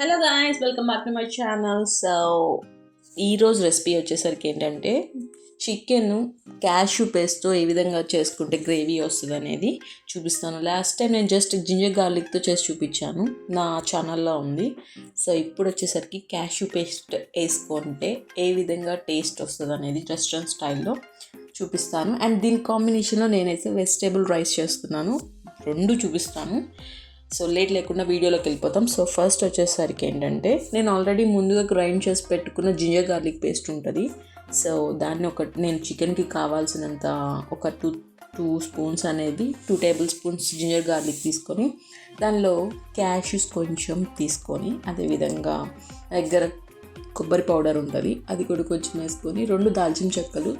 Hello guys, welcome back to my channel. ఈరోజు recipe వచ్చేసరికి ఏంటంటే చికెన్ క్యాష్యూ పేస్ట్తో ఏ విధంగా చేసుకుంటే గ్రేవీ వస్తుంది అనేది చూపిస్తాను. లాస్ట్ టైం నేను జస్ట్ జింజర్ గార్లిక్తో చేసి చూపించాను, నా ఛానల్లో ఉంది. సో ఇప్పుడు వచ్చేసరికి క్యాష్యూ పేస్ట్ వేసుకుంటే ఏ విధంగా టేస్ట్ వస్తుంది అనేది రెస్టారెంట్ స్టైల్లో చూపిస్తాను. అండ్ దీని కాంబినేషన్లో నేనైతే వెజిటేబుల్ రైస్ చేస్తున్నాను, రెండు చూపిస్తాను. సో లేట్ లేకుండా వీడియోలోకి వెళ్ళిపోతాం. సో ఫస్ట్ వచ్చేసరికి ఏంటంటే నేను ఆల్రెడీ ముందుగా గ్రైండ్ చేసి పెట్టుకున్న జింజర్ గార్లిక్ పేస్ట్ ఉంటుంది. సో దాన్ని నేను చికెన్కి కావాల్సినంత ఒక టూ స్పూన్స్ అనేది 2 టేబుల్ స్పూన్స్ జింజర్ గార్లిక్ తీసుకొని దానిలో క్యాష్యూస్ కొంచెం తీసుకొని, అదేవిధంగా దగ్గర కొబ్బరి పౌడర్ ఉంటుంది అది కూడా కొంచెం వేసుకొని, 2 దాల్చిన చెక్కలు,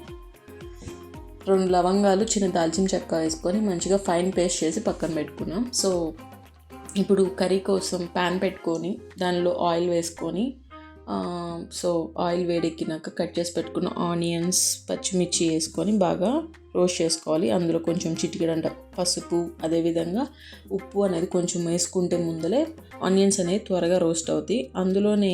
2 లవంగాలు, చిన్న దాల్చిన చెక్క వేసుకొని మంచిగా ఫైన్ పేస్ట్ చేసి పక్కన పెట్టుకున్నాం. సో ఇప్పుడు కర్రీ కోసం ప్యాన్ పెట్టుకొని దానిలో ఆయిల్ వేసుకొని, సో ఆయిల్ వేడెక్కినాక కట్ చేసి పెట్టుకున్న ఆనియన్స్, పచ్చిమిర్చి వేసుకొని బాగా రోస్ట్ చేసుకోవాలి. అందులో కొంచెం చిటికెడంట పసుపు, అదేవిధంగా ఉప్పు అనేది కొంచెం వేసుకుంటే ముందలే ఆనియన్స్ అనేది త్వరగా రోస్ట్ అవుతాయి. అందులోనే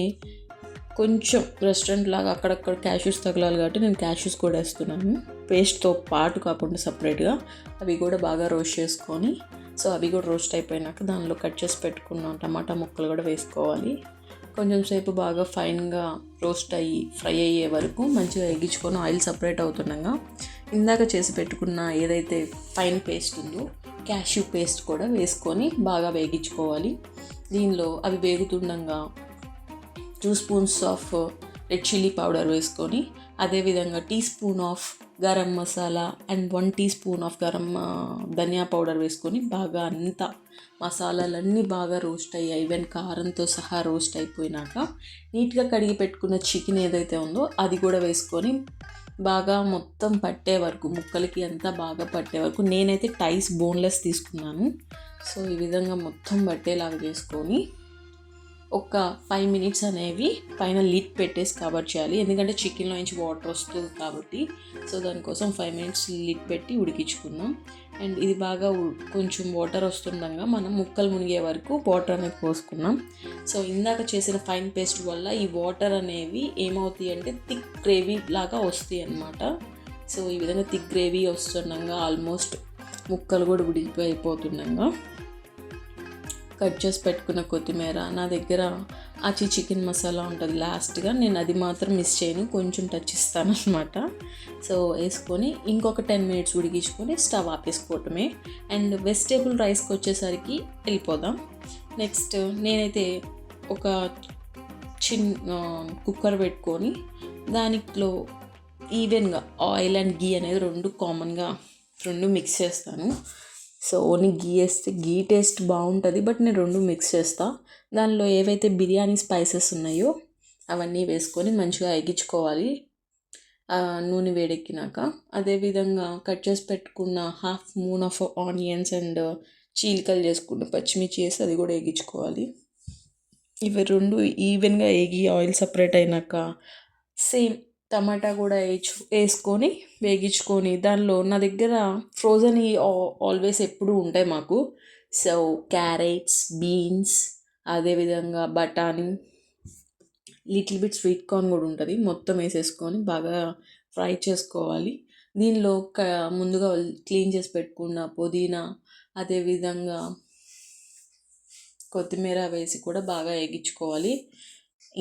కొంచెం రెస్టారెంట్ లాగా అక్కడక్కడ క్యాష్యూస్ తగలాలి కాబట్టి నేను క్యాష్యూస్ కూడా వేస్తున్నాను, పేస్ట్తో పాటు కాకుండా సపరేట్గా. అవి కూడా బాగా రోస్ట్ చేసుకొని, సో అవి కూడా రోస్ట్ అయిపోయినాక దానిలో కట్ చేసి పెట్టుకున్న టమాటా ముక్కలు కూడా వేసుకోవాలి. కొంచెం సేపు బాగా ఫైన్గా రోస్ట్ అయ్యి ఫ్రై అయ్యే వరకు మంచిగా ఎగ్గించుకొని ఆయిల్ సపరేట్ అవుతుండగా ఇందాక చేసి పెట్టుకున్న ఏదైతే ఫైన్ పేస్ట్ ఉందో క్యాష్యూ పేస్ట్ కూడా వేసుకొని బాగా వేగించుకోవాలి. దీనిలో అవి వేగుతుండగా 2 spoons of red chilli powder వేసుకొని, అదేవిధంగా teaspoon of garam masala and 1 teaspoon of dhaniya powder వేసుకొని బాగా అంతా మసాలాలన్నీ బాగా రోస్ట్ అయ్యాయి, ఈవెన్ కారంతో సహా రోస్ట్ అయిపోయినాక నీట్గా కడిగి పెట్టుకున్న చికెన్ ఏదైతే ఉందో అది కూడా వేసుకొని బాగా మొత్తం పట్టే వరకు, ముక్కలకి అంతా బాగా పట్టే వరకు, నేనైతే టైస్ బోన్లెస్ తీసుకున్నాను. సో ఈ విధంగా మొత్తం పట్టేలాగా చేసుకొని ఒక 5 మినిట్స్ అనేవి పైన లిడ్ పెట్టేసి కవర్ చేయాలి, ఎందుకంటే చికెన్లో నుంచి వాటర్ వస్తుంది కాబట్టి. సో దానికోసం 5 మినిట్స్ లిడ్ పెట్టి ఉడికించుకుందాం. అండ్ ఇది బాగా కొంచెం వాటర్ వస్తుండగా మనం ముక్కలు మునిగే వరకు వాటర్ అనేది పోసుకున్నాం. సో ఇందాక చేసిన ఫైన్ పేస్ట్ వల్ల ఈ వాటర్ అనేవి ఏమవుతాయి అంటే థిక్ గ్రేవీ లాగా వస్తాయి అన్నమాట. సో ఈ విధంగా థిక్ గ్రేవీ వస్తుండగా ఆల్మోస్ట్ ముక్కలు కూడా ఉడికిపోయిపోతుండగా కట్ చేసి పెట్టుకున్న కొత్తిమీర, నా దగ్గర ఆచి చికెన్ మసాలా ఉంటుంది లాస్ట్గా, నేను అది మాత్రం మిస్ చేయను, కొంచెం టచ్ ఇస్తాను అనమాట. సో వేసుకొని ఇంకొక 10 మినిట్స్ ఉడికించుకొని స్టవ్ ఆపేసుకోవటమే. అండ్ వెజిటేబుల్ రైస్కి వచ్చేసరికి వెళ్ళిపోదాం. నెక్స్ట్ నేనైతే ఒక చిన్న కుక్కర్ పెట్టుకొని దానిలో ఈవెన్గా ఆయిల్ అండ్ గీ అనేది రెండు మిక్స్ చేస్తాను. సో ఓన్లీ గీ వేస్తే గీ టేస్ట్ బాగుంటుంది, బట్ నేను రెండు మిక్స్ చేస్తాను. దానిలో ఏవైతే బిర్యానీ స్పైసెస్ ఉన్నాయో అవన్నీ వేసుకొని మంచిగా ఎగించుకోవాలి నూనె వేడెక్కినాక. అదేవిధంగా కట్ చేసి పెట్టుకున్న half moon of onions and చీలికలు చేసుకున్న పచ్చిమిర్చి వేసి అది కూడా వేగించుకోవాలి. ఇవి రెండు ఈవెన్గా వేగి ఆయిల్ సపరేట్ అయినాక సేమ్ టమాటా కూడా వేసుకొని వేగించుకొని, దానిలో నా దగ్గర ఫ్రోజన్ ఆల్వేస్ ఎప్పుడు ఉంటాయి మాకు. సో క్యారెట్స్, బీన్స్, అదేవిధంగా బఠానీ, లిటిల్ బిట్ స్వీట్ కార్న్ కూడా ఉంటుంది, మొత్తం వేసేసుకొని బాగా ఫ్రై చేసుకోవాలి. దీనిలో ముందుగా క్లీన్ చేసి పెట్టుకున్న పుదీనా, అదేవిధంగా కొత్తిమీర వేసి కూడా బాగా వేగించుకోవాలి.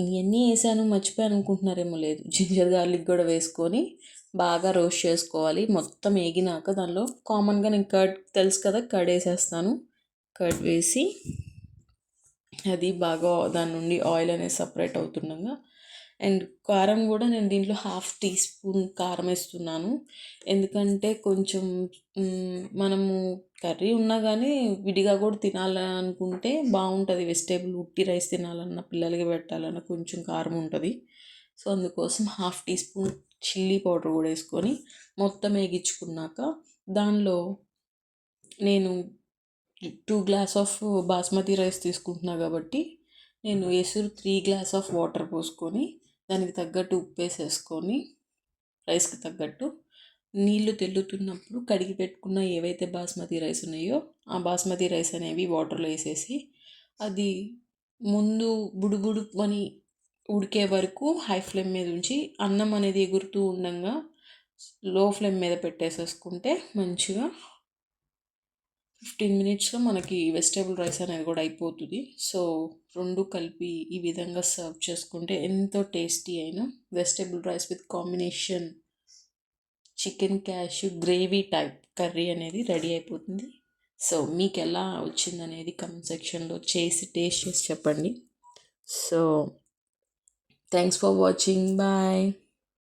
ఇవన్నీ వేసాను మర్చిపోయాను అనుకుంటున్నారేమో, లేదు, జింజర్ గార్లిక్ కూడా వేసుకొని బాగా రోస్ట్ చేసుకోవాలి. మొత్తం వేగినాక దానిలో కామన్గా నేను కర్డ్ తెలుసు కదా, కర్డ్ వేసేస్తాను. కర్డ్ వేసి అది బాగా దాని నుండి ఆయిల్ అనేది సపరేట్ అవుతుండగా, అండ్ కారం కూడా నేను దీంట్లో హాఫ్ టీ స్పూన్ కారం వేస్తున్నాను, ఎందుకంటే కొంచెం మనము కర్రీ ఉన్నా కానీ విడిగా కూడా తినాలనుకుంటే బాగుంటుంది. వెజిటేబుల్ ఉట్టి రైస్ తినాలన్నా, పిల్లలకి పెట్టాలన్నా కొంచెం కారం ఉంటుంది. సో అందుకోసం half teaspoon chilli powder కూడా వేసుకొని మొత్తం వేగించుకున్నాక దానిలో నేను 2 గ్లాస్ ఆఫ్ బాస్మతి రైస్ తీసుకుంటున్నా కాబట్టి నేను 3 గ్లాస్ ఆఫ్ వాటర్ పోసుకొని దానికి తగ్గట్టు ఉప్పు వేసేసుకొని, రైస్కి తగ్గట్టు నీళ్లు తెల్లుతున్నప్పుడు కడిగి పెట్టుకున్న ఏవైతే బాస్మతి రైస్ ఉన్నాయో ఆ బాస్మతి రైస్ అనేవి వాటర్లో వేసేసి అది ముందు బుడుబుడు అని ఉడికే వరకు హై ఫ్లేమ్ మీద ఉంచి అన్నం అనేది ఎగురుతూ ఉండగా లో ఫ్లేమ్ మీద పెట్టేసేసుకుంటే మంచిగా 15 మినిట్స్లో మనకి వెజిటేబుల్ రైస్ అనేది కూడా అయిపోతుంది. సో రెండు కలిపి ఈ విధంగా సర్వ్ చేసుకుంటే ఎంతో టేస్టీ అయిన vegetable rice with combination chicken cashew gravy type curry అనేది రెడీ అయిపోతుంది. సో మీకు ఎలా వచ్చిందనేది కమెంట్ సెక్షన్లో చేసి టేస్ట్ చేసి చెప్పండి. So thanks for watching. Bye.